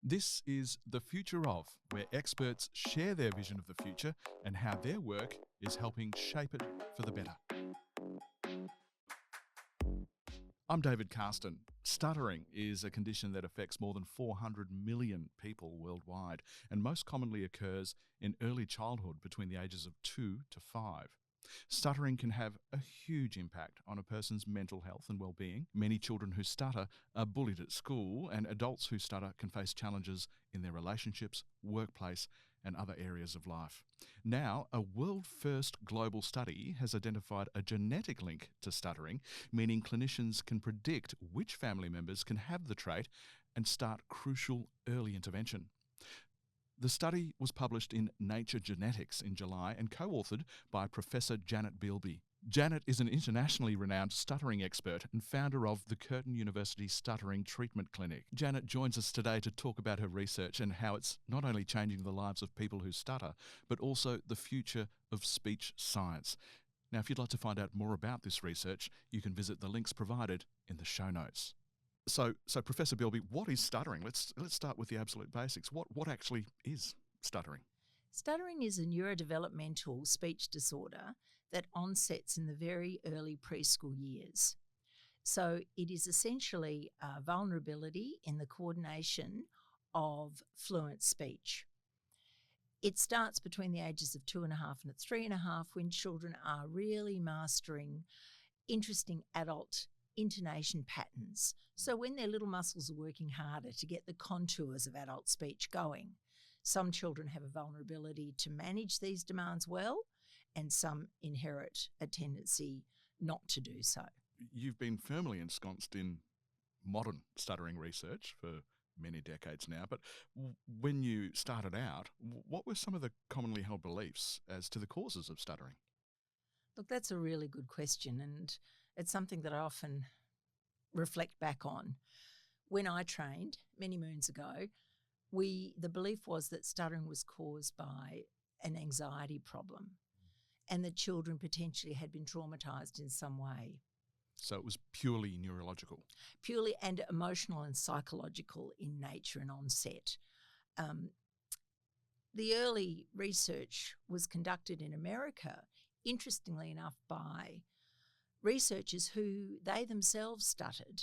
This is The Future Of, where experts share their vision of the future and how their work is helping shape it for the better. I'm David Karsten. Stuttering is a condition that affects more than 400 million people worldwide and most commonly occurs in early childhood between the ages of 2 to 5. Stuttering can have a huge impact on a person's mental health and well-being. Many children who stutter are bullied at school, and adults who stutter can face challenges in their relationships, workplace, and other areas of life. Now, a world-first global study has identified a genetic link to stuttering, meaning clinicians can predict which family members can have the trait and start crucial early intervention. The study was published in Nature Genetics in July and co-authored by Professor Janet Beilby. Janet is an internationally renowned stuttering expert and founder of the Curtin Stuttering Treatment Clinic. Janet joins us today to talk about her research and how it's not only changing the lives of people who stutter, but also the future of speech science. Now, if you'd like to find out more about this research, you can visit the links provided in the show notes. So Professor Beilby, what is stuttering? Let's start with the absolute basics. What actually is stuttering? Stuttering is a neurodevelopmental speech disorder that onsets in the very early preschool years. So it is essentially a vulnerability in the coordination of fluent speech. It starts between the ages of 2.5 and 3.5 when children are really mastering interesting adult intonation patterns. So when their little muscles are working harder to get the contours of adult speech going, some children have a vulnerability to manage these demands well, and some inherit a tendency not to do so. You've been firmly ensconced in modern stuttering research for many decades now, but when you started out, what were some of the commonly held beliefs as to the causes of stuttering? Look, that's a really good question, and it's something that I often reflect back on. When I trained many moons ago, the belief was that stuttering was caused by an anxiety problem and that children potentially had been traumatised in some way. So it was purely neurological? Purely and emotional and psychological in nature and onset. The early research was conducted in America, interestingly enough, by researchers who they themselves stuttered.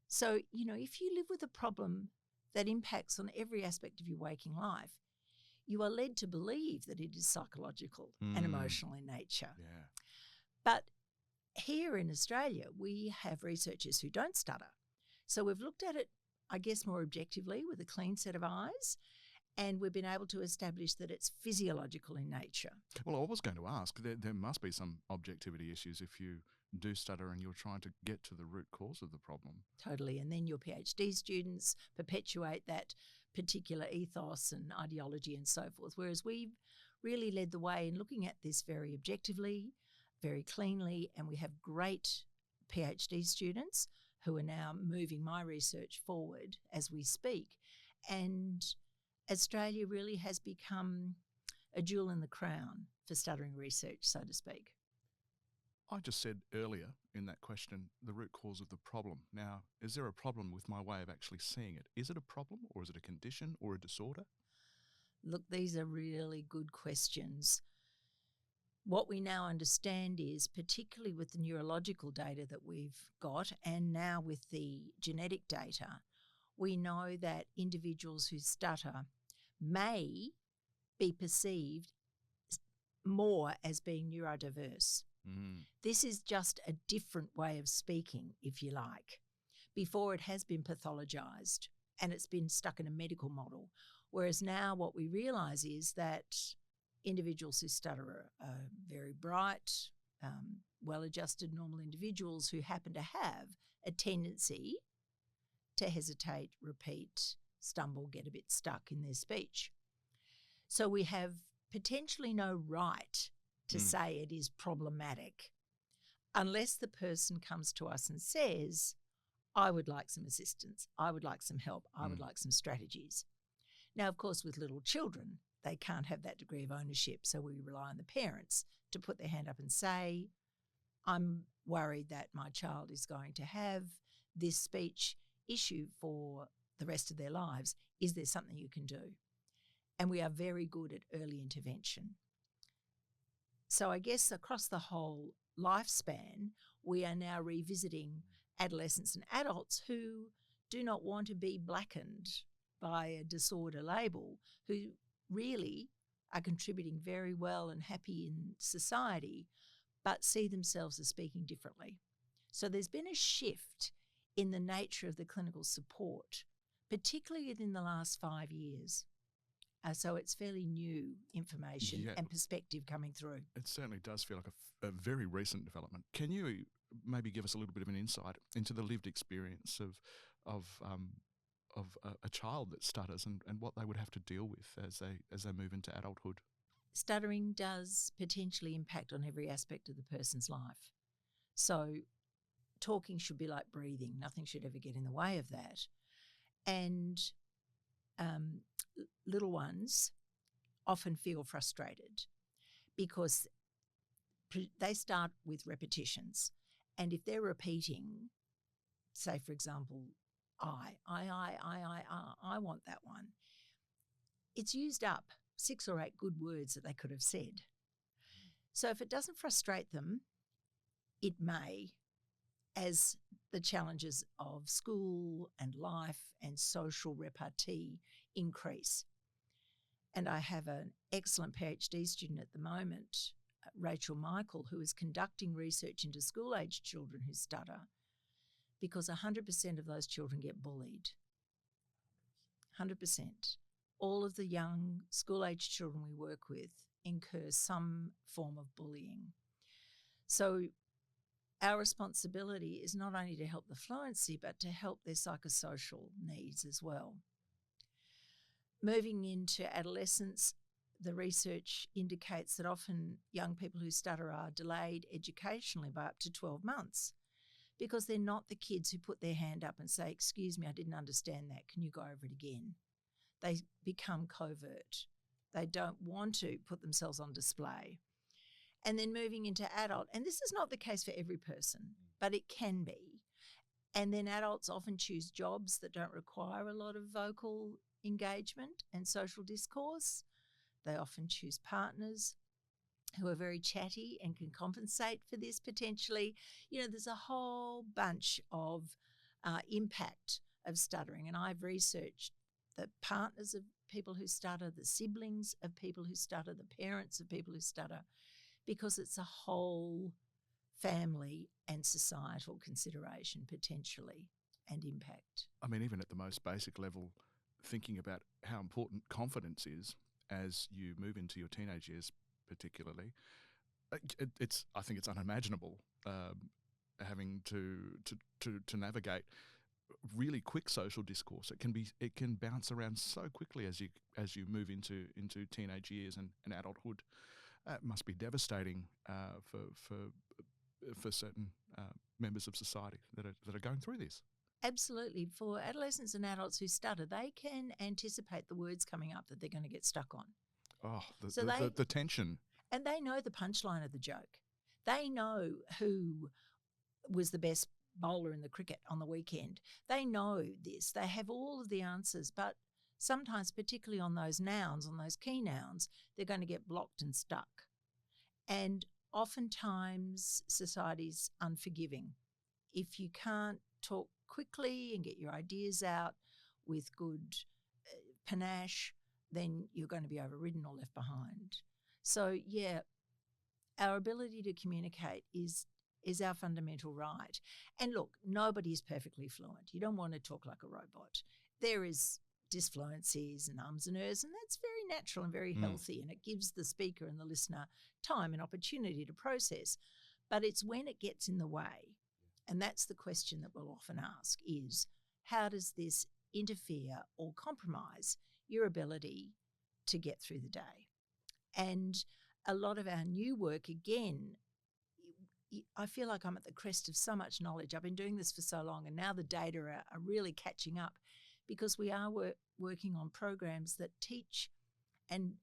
So, if you live with a problem that impacts on every aspect of your waking life, you are led to believe that it is psychological and emotional in nature. Yeah. But here in Australia, we have researchers who don't stutter. So we've looked at it, I guess, more objectively with a clean set of eyes, and we've been able to establish that it's physiological in nature. Well, I was going to ask, there must be some objectivity issues if you do stutter and you're trying to get to the root cause of the problem. Totally. And then your PhD students perpetuate that particular ethos and ideology and so forth, whereas we've really led the way in looking at this very objectively, very cleanly, and we have great PhD students who are now moving my research forward as we speak. And Australia really has become a jewel in the crown for stuttering research, so to speak. I just said earlier in that question, the root cause of the problem. Now, is there a problem with my way of actually seeing it? Is it a problem, or is it a condition or a disorder? Look, these are really good questions. What we now understand is, particularly with the neurological data that we've got and now with the genetic data, we know that individuals who stutter may be perceived more as being neurodiverse. This is just a different way of speaking, if you like. Before, it has been pathologised and it's been stuck in a medical model, whereas now what we realise is that individuals who stutter are very bright, well-adjusted, normal individuals who happen to have a tendency to hesitate, repeat, stumble, get a bit stuck in their speech. So we have potentially no right to say it is problematic unless the person comes to us and says, I would like some assistance, I would like some help, I would like some strategies. Now, of course, with little children, they can't have that degree of ownership, so we rely on the parents to put their hand up and say, I'm worried that my child is going to have this speech issue for the rest of their lives, is there something you can do? And we are very good at early intervention. So I guess across the whole lifespan, we are now revisiting adolescents and adults who do not want to be blackened by a disorder label, who really are contributing very well and happy in society, but see themselves as speaking differently. So there's been a shift in the nature of the clinical support, particularly within the last 5 years. So it's fairly new information and perspective coming through. It certainly does feel like a very recent development. Can you maybe give us a little bit of an insight into the lived experience of a child that stutters and what they would have to deal with as they move into adulthood? Stuttering does potentially impact on every aspect of the person's life. So talking should be like breathing. Nothing should ever get in the way of that. And little ones often feel frustrated because they start with repetitions. And if they're repeating, say, for example, I want that one, it's used up 6 or 8 good words that they could have said. So if it doesn't frustrate them, it may, as the challenges of school and life and social repartee increase. And I have an excellent PhD student at the moment, Rachel Michael, who is conducting research into school-aged children who stutter, because 100% of those children get bullied. 100%. All of the young school-aged children we work with incur some form of bullying. So our responsibility is not only to help the fluency, but to help their psychosocial needs as well. Moving into adolescence, the research indicates that often young people who stutter are delayed educationally by up to 12 months because they're not the kids who put their hand up and say, "Excuse me, I didn't understand that. Can you go over it again?" They become covert. They don't want to put themselves on display. And then moving into adult, and this is not the case for every person, but it can be. And then adults often choose jobs that don't require a lot of vocal engagement and social discourse. They often choose partners who are very chatty and can compensate for this potentially. You know, there's a whole bunch of impact of stuttering, and I've researched the partners of people who stutter, the siblings of people who stutter, the parents of people who stutter, because it's a whole family and societal consideration potentially and impact. I mean, even at the most basic level, thinking about how important confidence is as you move into your teenage years particularly, I think it's unimaginable having to navigate really quick social discourse. It can bounce around so quickly as you move into teenage years and adulthood. It must be devastating for certain members of society that are going through this. Absolutely. For adolescents and adults who stutter, they can anticipate the words coming up that they're going to get stuck on. Oh, the tension. And they know the punchline of the joke. They know who was the best bowler in the cricket on the weekend. They know this. They have all of the answers, but sometimes, particularly on those nouns, on those key nouns, they're going to get blocked and stuck. And oftentimes, society's unforgiving. If you can't talk quickly and get your ideas out with good panache, then you're going to be overridden or left behind. So, yeah, our ability to communicate is our fundamental right. And look, nobody is perfectly fluent. You don't want to talk like a robot. There is disfluencies and ums and ers, and that's very natural and very healthy, and it gives the speaker and the listener time and opportunity to process. But it's when it gets in the way, and that's the question that we'll often ask, is how does this interfere or compromise your ability to get through the day? And a lot of our new work, again, I feel like I'm at the crest of so much knowledge. I've been doing this for so long, and now the data are really catching up, because we are working on programs that teach and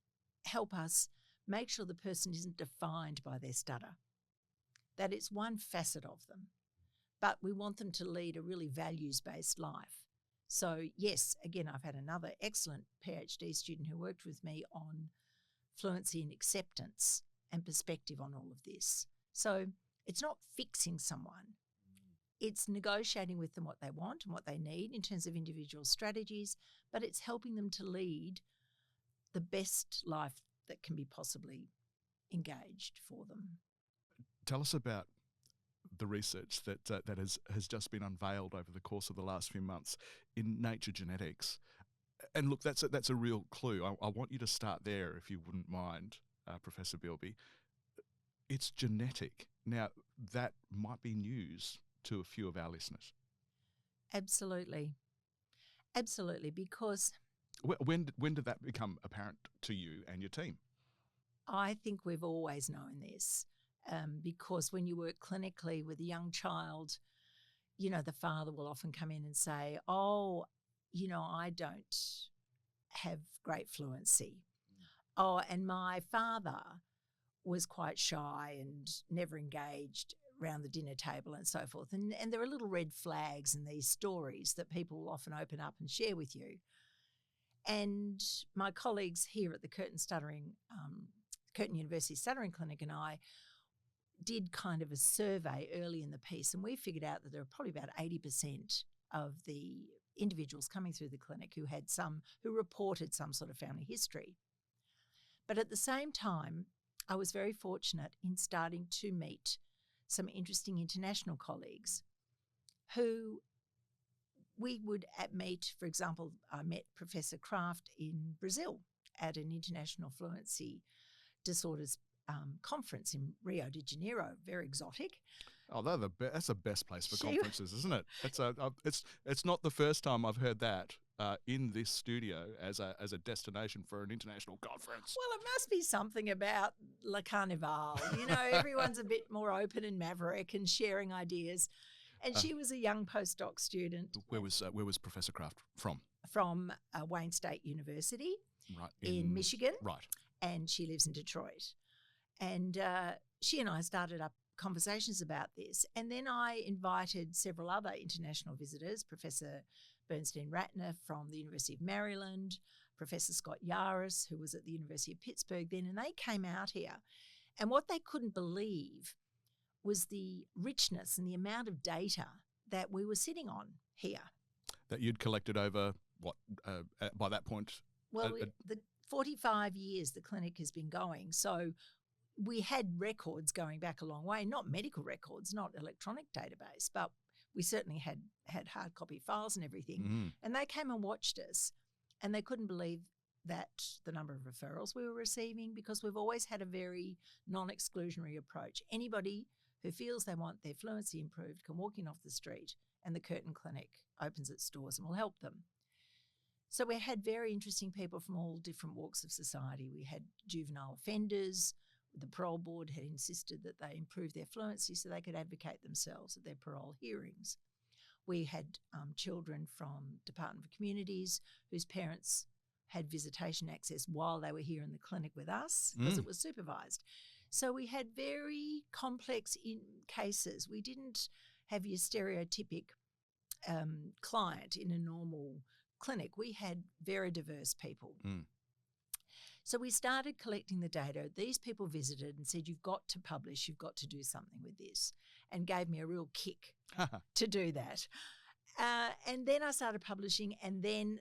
help us make sure the person isn't defined by their stutter, that it's one facet of them, but we want them to lead a really values-based life. So, yes, again, I've had another excellent PhD student who worked with me on fluency and acceptance and perspective on all of this. So it's not fixing someone. It's negotiating with them what they want and what they need in terms of individual strategies, but it's helping them to lead the best life that can be possibly engaged for them. Tell us about the research that has just been unveiled over the course of the last few months in Nature Genetics. And look, that's a real clue. I want you to start there, if you wouldn't mind, Professor Beilby. It's genetic. Now, that might be news to a few of our listeners. Absolutely. Absolutely, because When did that become apparent to you and your team? I think we've always known this, because when you work clinically with a young child, you know, the father will often come in and say, oh, you know, I don't have great fluency. Oh, and my father was quite shy and never engaged around the dinner table and so forth. And there are little red flags in these stories that people will often open up and share with you. And my colleagues here at the Curtin University Stuttering Clinic and I did kind of a survey early in the piece, and we figured out that there are probably about 80% of the individuals coming through the clinic who reported some sort of family history. But at the same time, I was very fortunate in starting to meet some interesting international colleagues who we would meet. For example, I met Professor Kraft in Brazil at an international fluency disorders conference in Rio de Janeiro, very exotic. Oh, that's the best place for conferences, isn't it? It's not the first time I've heard that in this studio as a destination for an international conference. Well, it must be something about Le Carnival. You know, everyone's a bit more open and maverick and sharing ideas. And she was a young postdoc student. Where was Professor Kraft from? From Wayne State University, right in Michigan. Right. And she lives in Detroit. And she and I started up conversations about this. And then I invited several other international visitors, Professor Bernstein Ratner from the University of Maryland, Professor Scott Yaris, who was at the University of Pittsburgh then, and they came out here. And what they couldn't believe was the richness and the amount of data that we were sitting on here. That you'd collected over, by that point? Well, the 45 years the clinic has been going, so we had records going back a long way, not medical records, not electronic database, but we certainly had hard copy files and everything. Mm-hmm. And they came and watched us, and they couldn't believe that the number of referrals we were receiving, because we've always had a very non-exclusionary approach. Anybody who feels they want their fluency improved can walk in off the street, and the Curtin Clinic opens its doors and will help them. So we had very interesting people from all different walks of society. We had juvenile offenders. The parole board had insisted that they improve their fluency so they could advocate themselves at their parole hearings. We had children from Department for Communities whose parents had visitation access while they were here in the clinic with us because it was supervised. So we had very complex cases. We didn't have your stereotypic client in a normal clinic. We had very diverse people. So we started collecting the data. These people visited and said, you've got to publish, you've got to do something with this, and gave me a real kick to do that. And then I started publishing, and then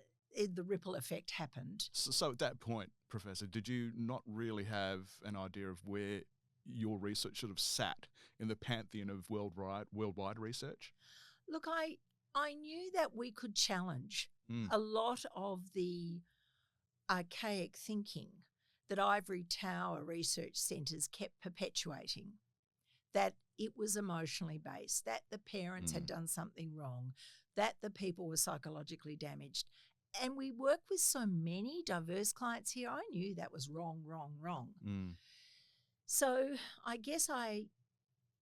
the ripple effect happened. So at that point, Professor, did you not really have an idea of where your research sort of sat in the pantheon of worldwide research? Look, I knew that we could challenge a lot of the archaic thinking that ivory tower research centres kept perpetuating, that it was emotionally based, that the parents had done something wrong, that the people were psychologically damaged. And we work with so many diverse clients here, I knew that was wrong. So I guess I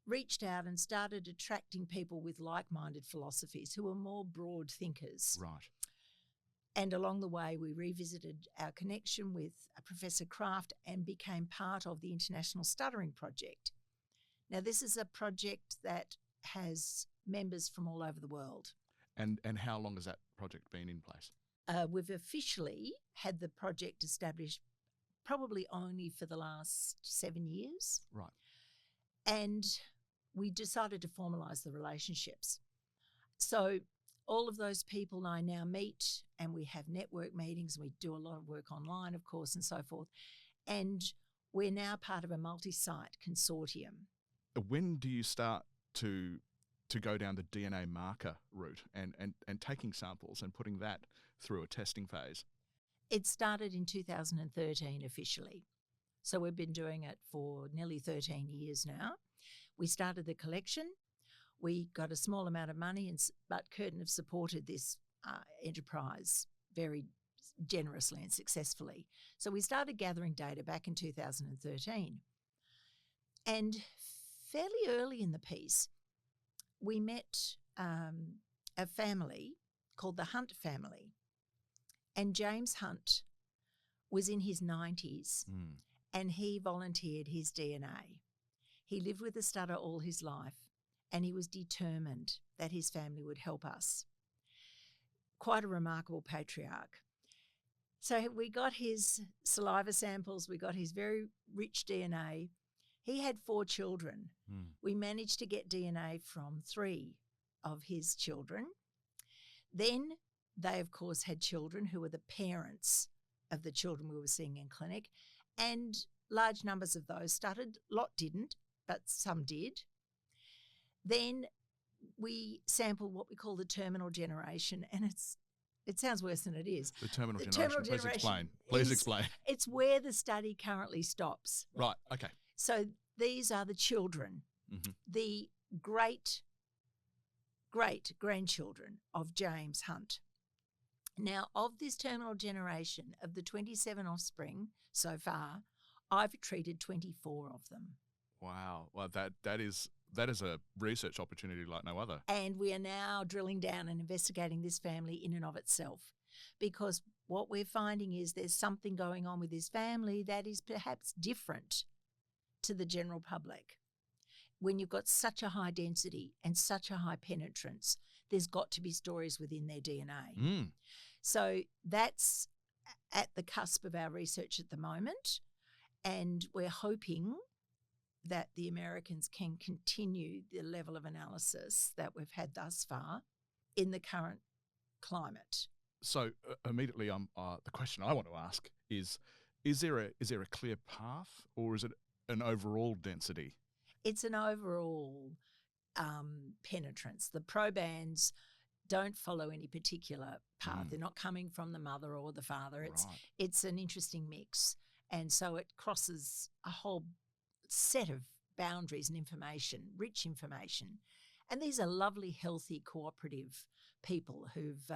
reached out and started attracting people with like-minded philosophies who were more broad thinkers. Right. And along the way, we revisited our connection with Professor Kraft and became part of the International Stuttering Project. Now, this is a project that has members from all over the world. And how long has that project been in place? We've officially had the project established probably only for the last 7 years. Right. And we decided to formalise the relationships. So all of those people I now meet, and we have network meetings, we do a lot of work online, of course, and so forth. And we're now part of a multi-site consortium. When do you start to go down the DNA marker route and taking samples and putting that through a testing phase? It started in 2013 officially. So we've been doing it for nearly 13 years now. We started the collection. We got a small amount of money, but Curtin have supported this enterprise very generously and successfully. So we started gathering data back in 2013. And fairly early in the piece, we met a family called the Hunt family. And James Hunt was in his 90s and he volunteered his DNA. He lived with a stutter all his life and he was determined that his family would help us. Quite a remarkable patriarch. So we got his saliva samples, we got his very rich DNA. He had 4 children. We managed to get DNA from 3 of his children. Then they, of course, had children who were the parents of the children we were seeing in clinic, and large numbers of those stuttered. A lot didn't, but some did. Then we sampled what we call the terminal generation, and it sounds worse than it is. The terminal generation. Please explain. Please explain. It's where the study currently stops. Right, okay. So these are the children, the great-grandchildren of James Hunt. Now, of this terminal generation, of the 27 offspring so far, I've treated 24 of them. Wow. Well, that is a research opportunity like no other. And we are now drilling down and investigating this family in and of itself, because what we're finding is there's something going on with this family that is perhaps different to the general public. When you've got such a high density and such a high penetrance, there's got to be stories within their DNA. So that's at the cusp of our research at the moment, and we're hoping that the Americans can continue the level of analysis that we've had thus far in the current climate. So immediately, the question I want to ask is there a clear path, or is it an overall density? It's an overall penetrance. The probands don't follow any particular path. They're not coming from the mother or the father. It's an interesting mix. And so it crosses a whole set of boundaries and information, rich information. And these are lovely, healthy, cooperative people who've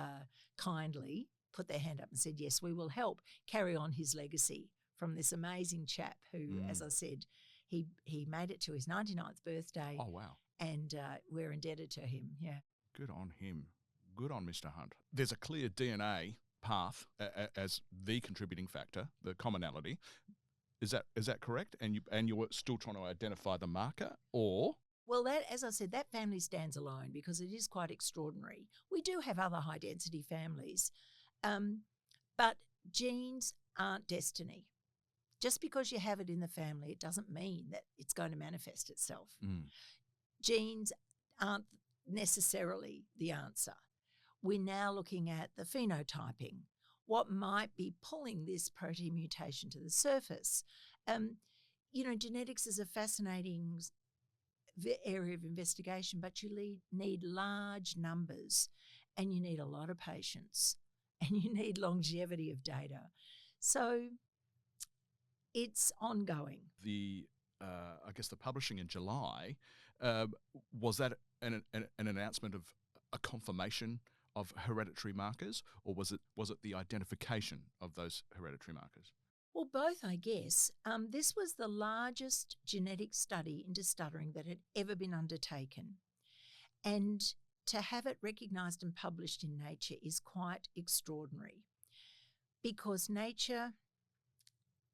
kindly put their hand up and said, yes, we will help carry on his legacy from this amazing chap who, as I said, he made it to his 99th birthday. Oh, wow. And we're indebted to him, yeah. Good on him. Good on Mr. Hunt. There's a clear DNA path as the contributing factor, the commonality. Is that correct? And you're still trying to identify the marker, or? Well, that, as I said, that family stands alone because it is quite extraordinary. We do have other high-density families, but genes aren't destiny. Just because you have it in the family, it doesn't mean that it's going to manifest itself. Genes aren't necessarily the answer. We're now looking at the phenotyping. What might be pulling this protein mutation to the surface? Genetics is a fascinating area of investigation, but you need large numbers and you need a lot of patience and you need longevity of data. So it's ongoing. I guess the publishing in July, was that an announcement of a confirmation of hereditary markers, or was it the identification of those hereditary markers? Well, both, I guess. This was the largest genetic study into stuttering that had ever been undertaken. And to have it recognised and published in Nature is quite extraordinary, because Nature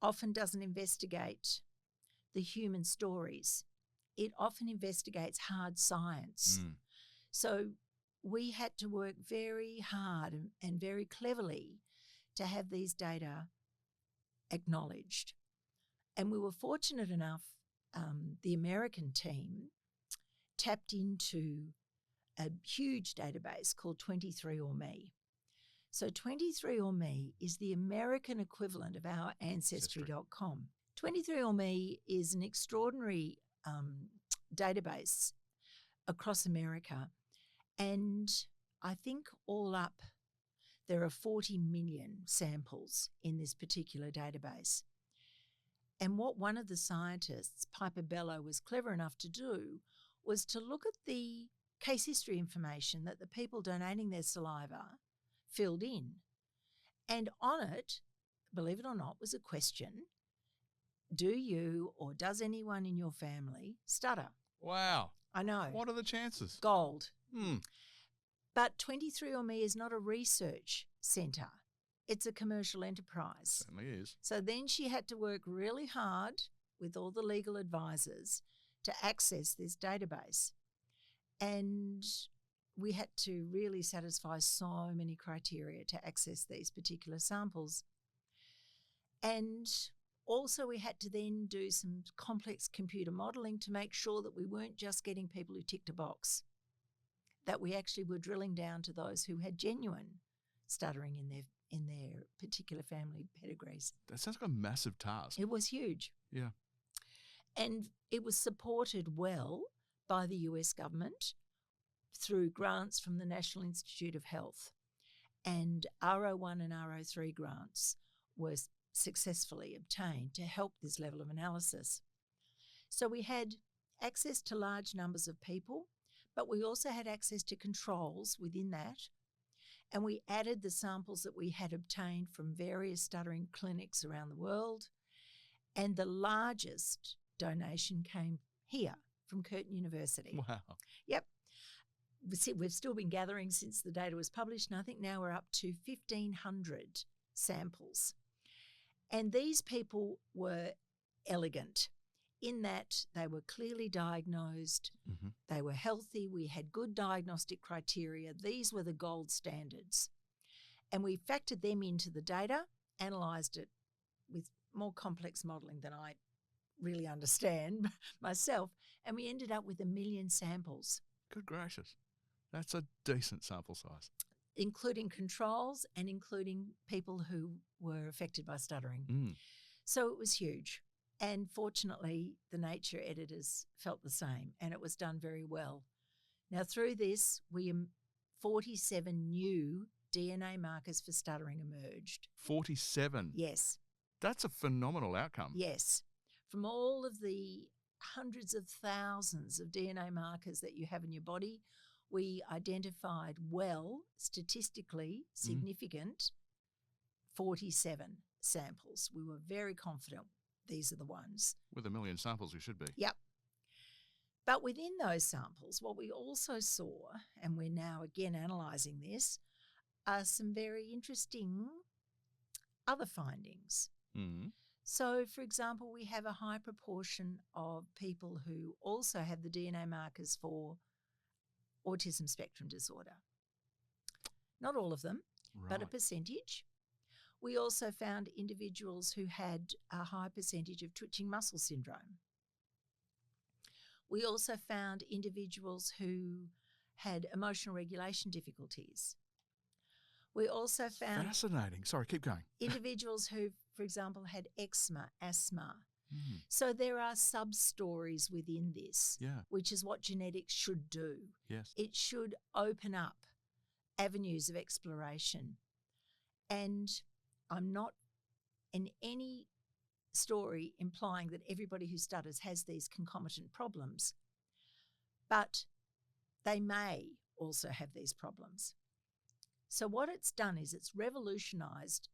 often doesn't investigate the human stories. It often investigates hard science. So we had to work very hard and very cleverly to have these data acknowledged. And we were fortunate enough, the American team tapped into a huge database called 23andMe. So 23andMe is the American equivalent of our Ancestry.com. 23andMe is an extraordinary database across America, and I think all up there are 40 million samples in this particular database. And what one of the scientists, Piper Bello, was clever enough to do was to look at the case history information that the people donating their saliva filled in. And on it, believe it or not, was a question: do you or does anyone in your family stutter? Wow. I know. What are the chances? Gold. But 23andMe is not a research centre. It's a commercial enterprise. Certainly is. So then she had to work really hard with all the legal advisors to access this database. And we had to really satisfy so many criteria to access these particular samples. And also we had to then do some complex computer modelling to make sure that we weren't just getting people who ticked a box, that we actually were drilling down to those who had genuine stuttering in their particular family pedigrees. That sounds like a massive task. It was huge. Yeah. And it was supported well by the US government through grants from the National Institute of Health. And R01 and R03 grants were successfully obtained to help this level of analysis. So we had access to large numbers of people, but we also had access to controls within that. And we added the samples that we had obtained from various stuttering clinics around the world. And the largest donation came here from Curtin University. Wow. Yep. We've still been gathering since the data was published, and I think now we're up to 1,500 samples. And these people were elegant in that they were clearly diagnosed, they were healthy, we had good diagnostic criteria. These were the gold standards. And we factored them into the data, analysed it with more complex modelling than I really understand myself, and we ended up with 1 million samples. Good gracious. That's a decent sample size. Including controls and including people who were affected by stuttering. So it was huge. And fortunately, the Nature editors felt the same, and it was done very well. Now, through this, 47 new DNA markers for stuttering emerged. 47? Yes. That's a phenomenal outcome. Yes. From all of the hundreds of thousands of DNA markers that you have in your body, we identified statistically significant 47 samples. We were very confident these are the ones. With 1 million samples, we should be. Yep. But within those samples, what we also saw, and we're now again analysing this, are some very interesting other findings. So, for example, we have a high proportion of people who also have the DNA markers for autism spectrum disorder. Not all of them, but a percentage. We also found individuals who had a high percentage of twitching muscle syndrome. We also found individuals who had emotional regulation difficulties. We also found... Fascinating. Sorry, keep going. Individuals who, for example, had eczema, asthma. So there are sub-stories within this, which is what genetics should do. Yes. It should open up avenues of exploration. And I'm not in any story implying that everybody who stutters has these concomitant problems, but they may also have these problems. So what it's done is it's revolutionised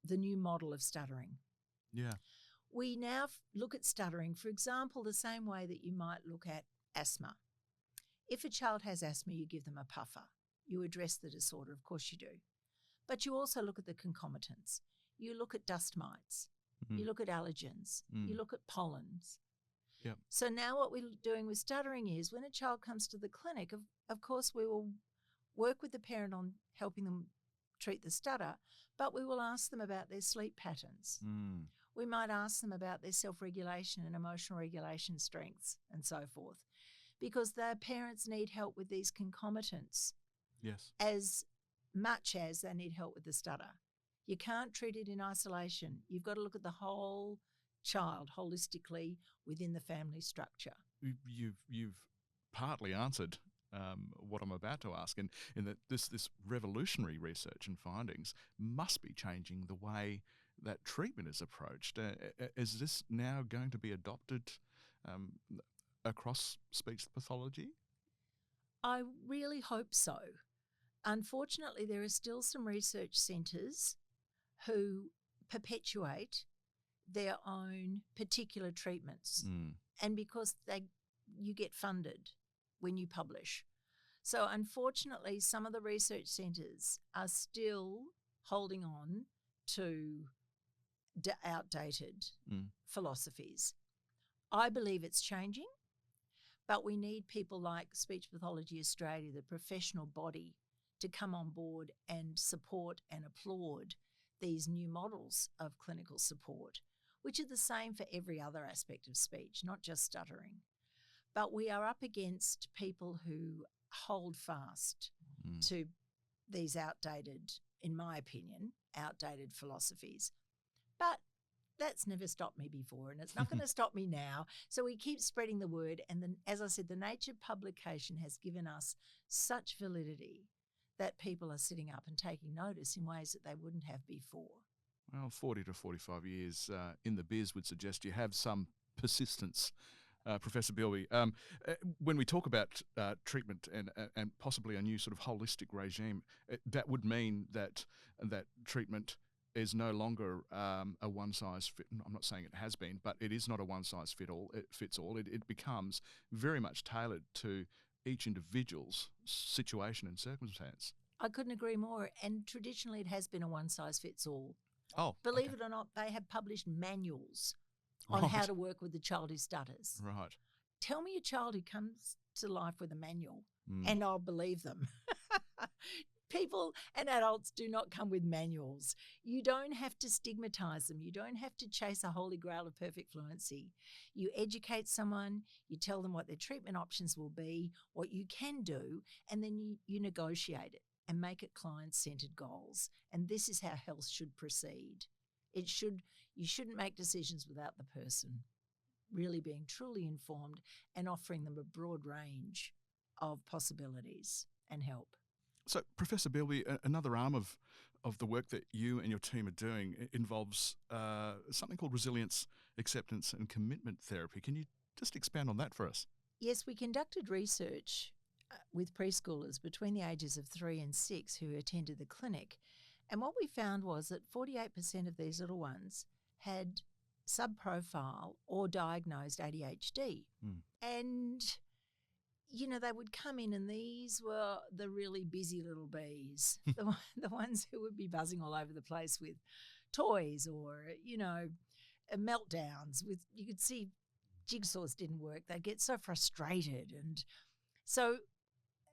the new model of stuttering. Yeah. We now look at stuttering, for example, the same way that you might look at asthma. If a child has asthma, you give them a puffer. You address the disorder, of course you do. But you also look at the concomitants. You look at dust mites. You look at allergens. You look at pollens. Yep. So now what we're doing with stuttering is when a child comes to the clinic, of course we will work with the parent on helping them treat the stutter, but we will ask them about their sleep patterns. We might ask them about their self-regulation and emotional regulation strengths and so forth, because their parents need help with these concomitants. Yes. As much as they need help with the stutter. You can't treat it in isolation. You've got to look at the whole child holistically within the family structure. You've partly answered what I'm about to ask, in that this revolutionary research and findings must be changing the way that treatment is approached. Is this now going to be adopted across speech pathology? I really hope so. Unfortunately, there are still some research centres who perpetuate their own particular treatments, and because you get funded when you publish. So unfortunately, some of the research centres are still holding on to outdated philosophies. I believe it's changing, but we need people like Speech Pathology Australia, the professional body, to come on board and support and applaud these new models of clinical support, which are the same for every other aspect of speech, not just stuttering. But we are up against people who hold fast to these outdated, in my opinion, outdated philosophies. But that's never stopped me before, and it's not going to stop me now. So we keep spreading the word. And then, as I said, the Nature publication has given us such validity that people are sitting up and taking notice in ways that they wouldn't have before. Well, 40 to 45 years in the biz would suggest you have some persistence. Professor Beilby, when we talk about treatment and possibly a new sort of holistic regime, that would mean that treatment is no longer a one-size-fit. I'm not saying it has been, but it is not a one-size-fits-all. It becomes very much tailored to each individual's situation and circumstance. I couldn't agree more. And traditionally, it has been a one-size-fits-all. Oh, believe it or not, they have published manuals on how to work with the child who stutters. Right. Tell me a child who comes to life with a manual, and I'll believe them. People and adults do not come with manuals. You don't have to stigmatise them. You don't have to chase a holy grail of perfect fluency. You educate someone, you tell them what their treatment options will be, what you can do, and then you negotiate it and make it client-centred goals. And this is how health should proceed. You shouldn't make decisions without the person really being truly informed and offering them a broad range of possibilities and help. So, Professor Beilby, another arm of the work that you and your team are doing involves something called resilience, acceptance and commitment therapy. Can you just expand on that for us? Yes, we conducted research with preschoolers between the ages of 3 and 6 who attended the clinic. And what we found was that 48% of these little ones had subprofile or diagnosed ADHD. And, they would come in, and these were the really busy little bees, the ones who would be buzzing all over the place with toys or, meltdowns. You could see jigsaws didn't work. They'd get so frustrated. And so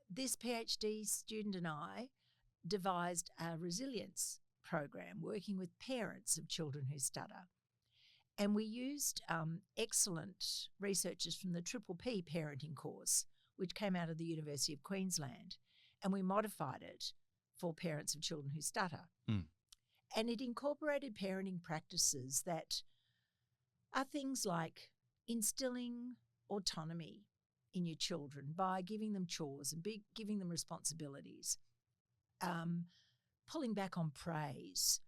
this PhD student and I devised a resilience program working with parents of children who stutter. And we used excellent researchers from the Triple P parenting course, which came out of the University of Queensland, and we modified it for parents of children who stutter. And it incorporated parenting practices that are things like instilling autonomy in your children by giving them chores and giving them responsibilities, pulling back on praise.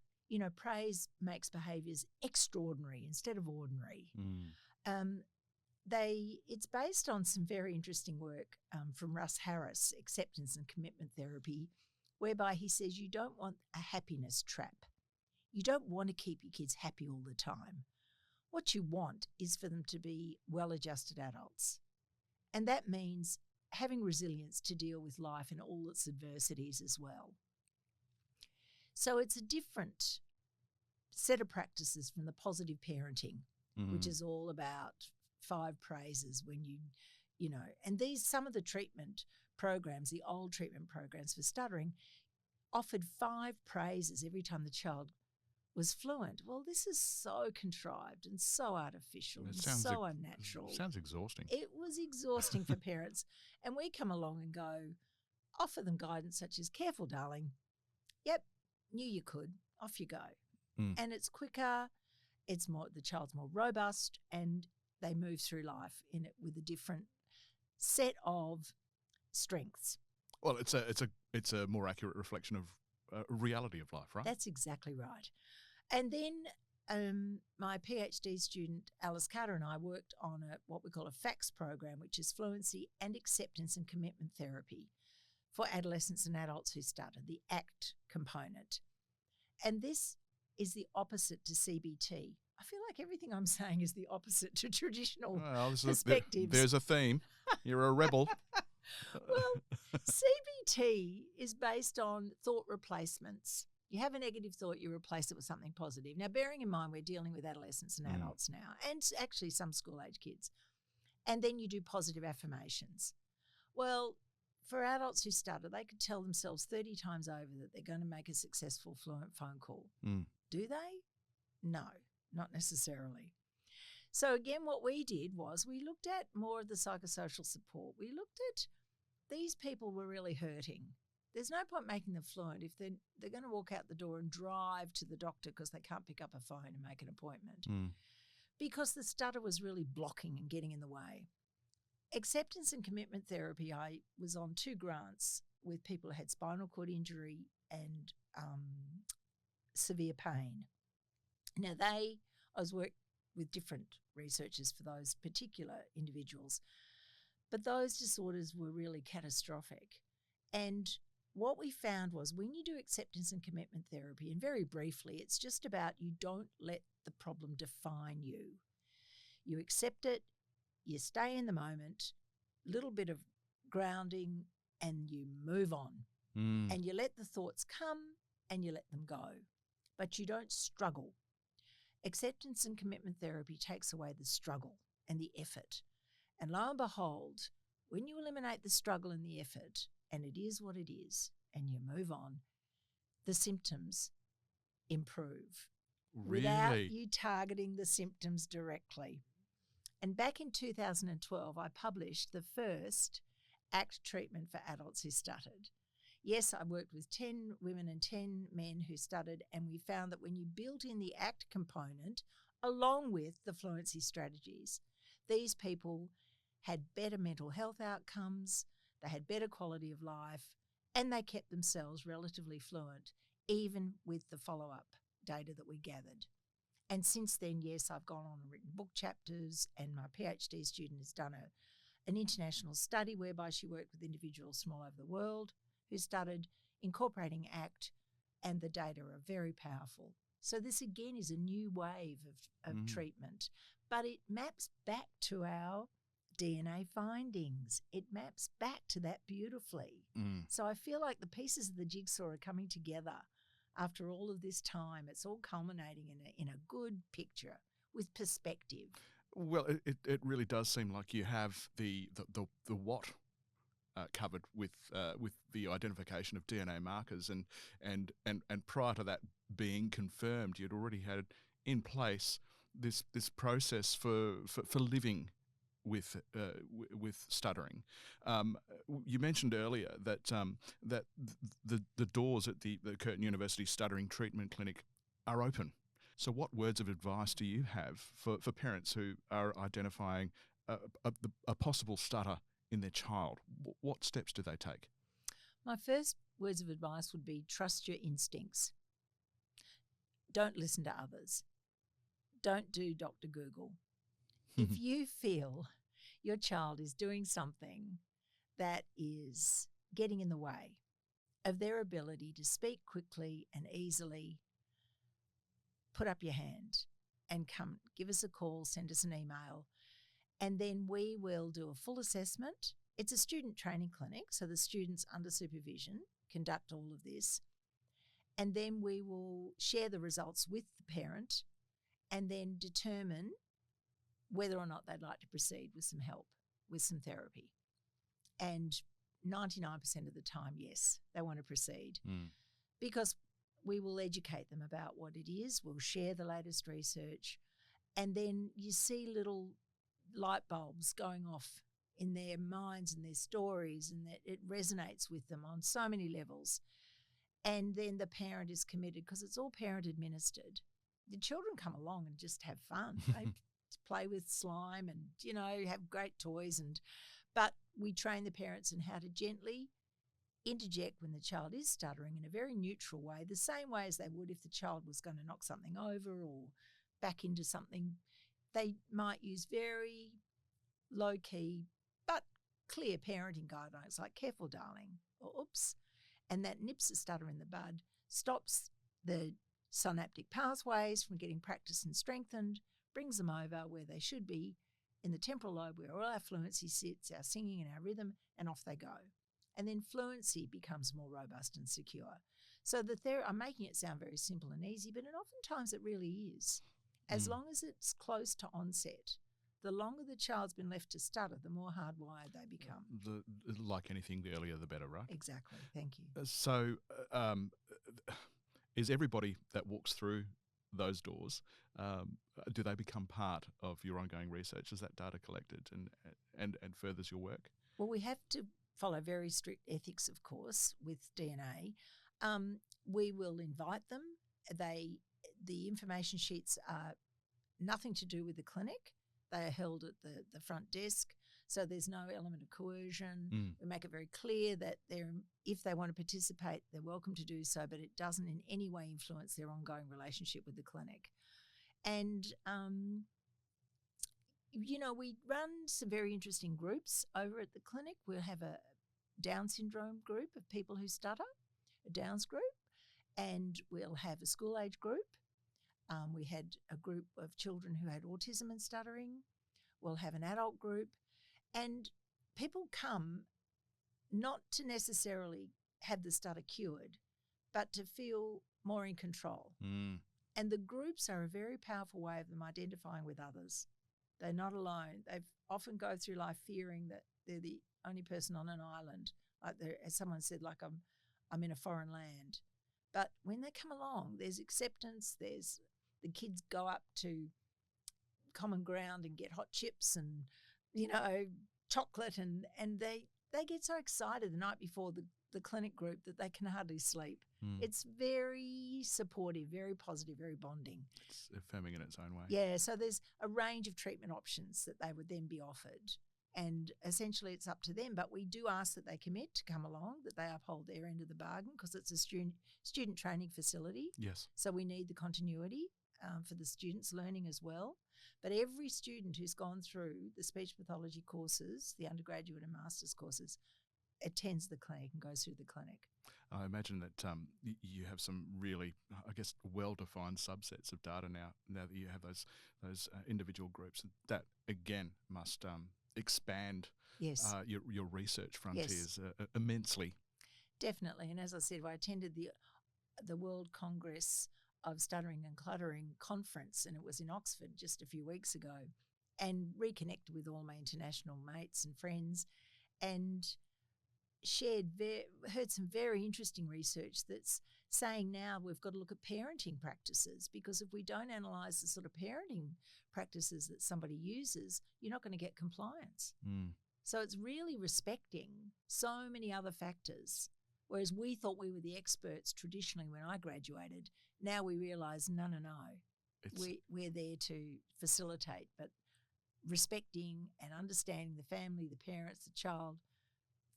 Praise makes behaviours extraordinary instead of ordinary. It's based on some very interesting work from Russ Harris, acceptance and commitment therapy, whereby he says you don't want a happiness trap. You don't want to keep your kids happy all the time. What you want is for them to be well-adjusted adults. And that means having resilience to deal with life and all its adversities as well. So it's a different set of practices from the positive parenting, which is all about 5 praises when and some of the treatment programs, the old treatment programs for stuttering, offered 5 praises every time the child was fluent. Well, this is so contrived and so artificial and so unnatural. Sounds exhausting. It was exhausting for parents. And we come along and go, offer them guidance such as, careful, darling. Yep, knew you could. Off you go. And it's quicker, it's more, the child's more robust, and they move through life in it with a different set of strengths. Well, it's a more accurate reflection of reality of life, right? That's exactly right. And then my PhD student Alice Carter and I worked on what we call a FACS program, which is fluency and acceptance and commitment therapy for adolescents and adults who stutter, the ACT component. And this is the opposite to CBT. I feel like everything I'm saying is the opposite to traditional perspectives. There's a theme. You're a rebel. Well, CBT is based on thought replacements. You have a negative thought, you replace it with something positive. Now, bearing in mind we're dealing with adolescents and adults now, and actually some school-age kids. And then you do positive affirmations. Well, for adults who stutter, they could tell themselves 30 times over that they're going to make a successful, fluent phone call. Do they? No, not necessarily. So again, what we did was we looked at more of the psychosocial support. We looked at these people were really hurting. There's no point making them fluent if they're going to walk out the door and drive to the doctor because they can't pick up a phone and make an appointment. Because the stutter was really blocking and getting in the way. Acceptance and commitment therapy, I was on 2 grants with people who had spinal cord injury and severe pain. Now I was working with different researchers for those particular individuals, but those disorders were really catastrophic. And what we found was when you do acceptance and commitment therapy, and very briefly, it's just about you don't let the problem define you. You accept it, you stay in the moment, little bit of grounding, and you move on. And you let the thoughts come and you let them go, but you don't struggle. Acceptance and commitment therapy takes away the struggle and the effort. And lo and behold, when you eliminate the struggle and the effort, and it is what it is, and you move on, the symptoms improve. Really? Without you targeting the symptoms directly. And back in 2012, I published the first ACT treatment for adults who stuttered. Yes, I worked with 10 women and 10 men who stuttered, and we found that when you built in the ACT component, along with the fluency strategies, these people had better mental health outcomes, they had better quality of life, and they kept themselves relatively fluent, even with the follow-up data that we gathered. And since then, yes, I've gone on and written book chapters, and my PhD student has done an international study whereby she worked with individuals from all over the world who stuttered, incorporating ACT, and the data are very powerful. So this, again, is a new wave of treatment, but it maps back to our DNA findings. It maps back to that beautifully. So I feel like the pieces of the jigsaw are coming together after all of this time. It's all culminating in a good picture with perspective. Well, it really does seem like you have the what covered with the identification of DNA markers, and prior to that being confirmed, you'd already had in place this process for living with stuttering. You mentioned earlier that that the doors at the Curtin University Stuttering Treatment Clinic are open. So what words of advice do you have for parents who are identifying a possible stutter in their child? What steps do they take? My first words of advice would be trust your instincts. Don't listen to others. Don't do Dr. Google. If you feel your child is doing something that is getting in the way of their ability to speak quickly and easily, put up your hand and come, give us a call, send us an email, and then we will do a full assessment. It's a student training clinic, so the students under supervision conduct all of this, and then we will share the results with the parent and then determine whether or not they'd like to proceed with some help, with some therapy. And 99% of the time, yes, they want to proceed Mm. because we will educate them about what it is. We'll share the latest research. And then you see little light bulbs going off in their minds and their stories, and that it resonates with them on so many levels. And then the parent is committed because it's all parent administered. The children come along and just have fun. They play with slime and, have great toys. But we train the parents in how to gently interject when the child is stuttering in a very neutral way, the same way as they would if the child was going to knock something over or back into something. They might use very low-key but clear parenting guidelines like "careful, darling," or "oops," and that nips the stutter in the bud, stops the synaptic pathways from getting practiced and strengthened, brings them over where they should be, in the temporal lobe where all our fluency sits, our singing and our rhythm, and off they go. And then fluency becomes more robust and secure. So I'm making it sound very simple and easy, but oftentimes it really is. As long as it's close to onset, the longer the child's been left to stutter, the more hardwired they become. Like anything, the earlier the better, right? Exactly. Thank you. So is everybody that walks through those doors, do they become part of your ongoing research? Is that data collected and furthers your work? Well, we have to follow very strict ethics, of course, with DNA. We will invite them. The information sheets are nothing to do with the clinic. They are held at the front desk, so there's no element of coercion. We make it very clear that if they want to participate, they're welcome to do so, but it doesn't in any way influence their ongoing relationship with the clinic. And, we run some very interesting groups over at the clinic. We'll have a Down syndrome group of people who stutter, a Downs group, and we'll have a school-age group. We had a group of children who had autism and stuttering. We'll have an adult group. And people come not to necessarily have the stutter cured, but to feel more in control. And the groups are a very powerful way of them identifying with others. They're not alone. They often go through life fearing that they're the only person on an island. Like as someone said, like I'm in a foreign land. But when they come along, there's acceptance. There's the kids go up to common ground and get hot chips and, chocolate, and they get so excited the night before the clinic group that they can hardly sleep. It's very supportive, very positive, very bonding. It's affirming in its own way. Yeah, so there's a range of treatment options that they would then be offered. And essentially it's up to them. But we do ask that they commit to come along, that they uphold their end of the bargain, because it's a student training facility. Yes. So we need the continuity for the students learning as well. But every student who's gone through the speech pathology courses, the undergraduate and master's courses, attends the clinic and goes through the clinic. I imagine that you have some really, well-defined subsets of data now that you have those individual groups. That, again, must expand Yes. Your research frontiers immensely. Definitely. And as I said, I attended the World Congress of Stuttering and Cluttering conference, and it was in Oxford just a few weeks ago, and reconnected with all my international mates and friends, and heard some very interesting research that's saying now we've got to look at parenting practices, because if we don't analyse the sort of parenting practices that somebody uses, you're not going to get compliance. So it's really respecting so many other factors. Whereas we thought we were the experts traditionally when I graduated, now we realise, no. We're there to facilitate, but respecting and understanding the family, the parents, the child,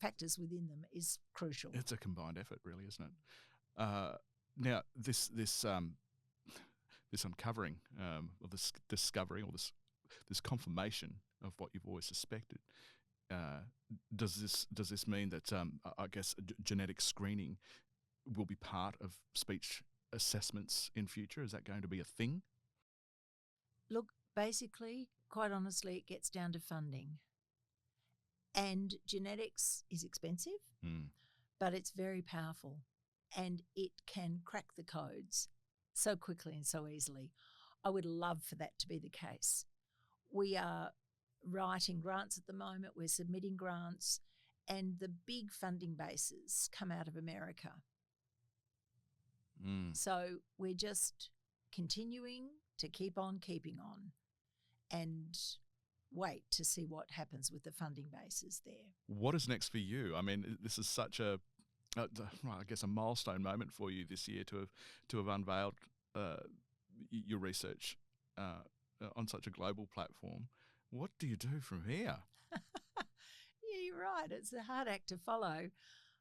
factors within them is crucial. It's a combined effort, really, isn't it? Now, this uncovering or this discovery or this confirmation of what you've always suspected, does this mean that I guess genetic screening will be part of speech assessments in future? Is that going to be a thing? Look, basically, quite honestly, it gets down to funding. And genetics is expensive, but it's very powerful, and it can crack the codes so quickly and so easily. I would love for that to be the case. We are writing grants at the moment. We're submitting grants, And the big funding bases come out of America. So we're just continuing to keep on keeping on and wait to see what happens with the funding bases there. What is next for you? I mean, this is such a milestone moment for you this year to have unveiled your research on such a global platform. What do you do from here? Yeah, you're right. It's a hard act to follow.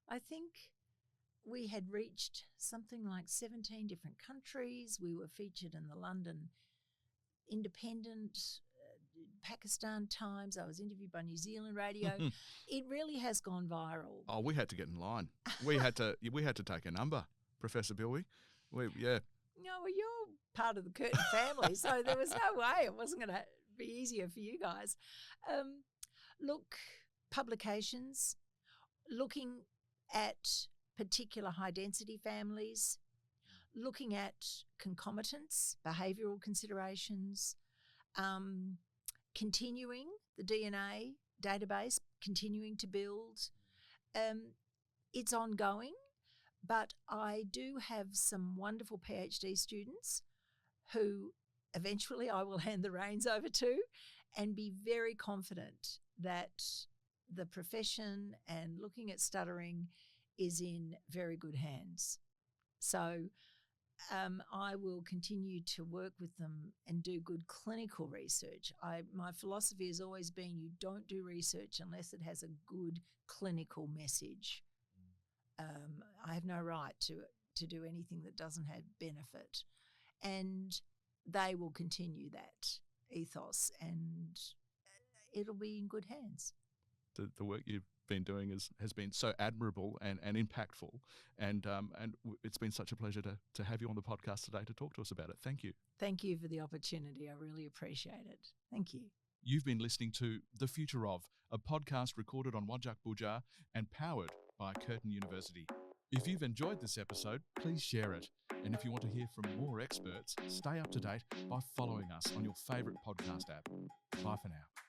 I think we had reached something like 17 different countries. We were featured in the London Independent, Pakistan Times. I was interviewed by New Zealand Radio. It really has gone viral. Oh, we had to get in line. We had to take a number, Professor Beilby. No, well, you're part of the Curtin family, so there was no way it wasn't going to be easier for you guys. Look, publications, looking at particular high-density families, looking at concomitants, behavioural considerations, continuing the DNA database, continuing to build. It's ongoing, but I do have some wonderful PhD students who eventually I will hand the reins over to and be very confident that the profession and looking at stuttering is in very good hands. So I will continue to work with them and do good clinical research. My philosophy has always been you don't do research unless it has a good clinical message. I have no right to do anything that doesn't have benefit. And they will continue that ethos and it'll be in good hands. The work you've been doing has been so admirable and impactful, and it's been such a pleasure to have you on the podcast today to talk to us about it. Thank you. Thank you for the opportunity. I really appreciate it. Thank you. You've been listening to The Future Of, a podcast recorded on Wajak Boojar and powered by Curtin University. If you've enjoyed this episode, please share it. And if you want to hear from more experts, stay up to date by following us on your favourite podcast app. Bye for now.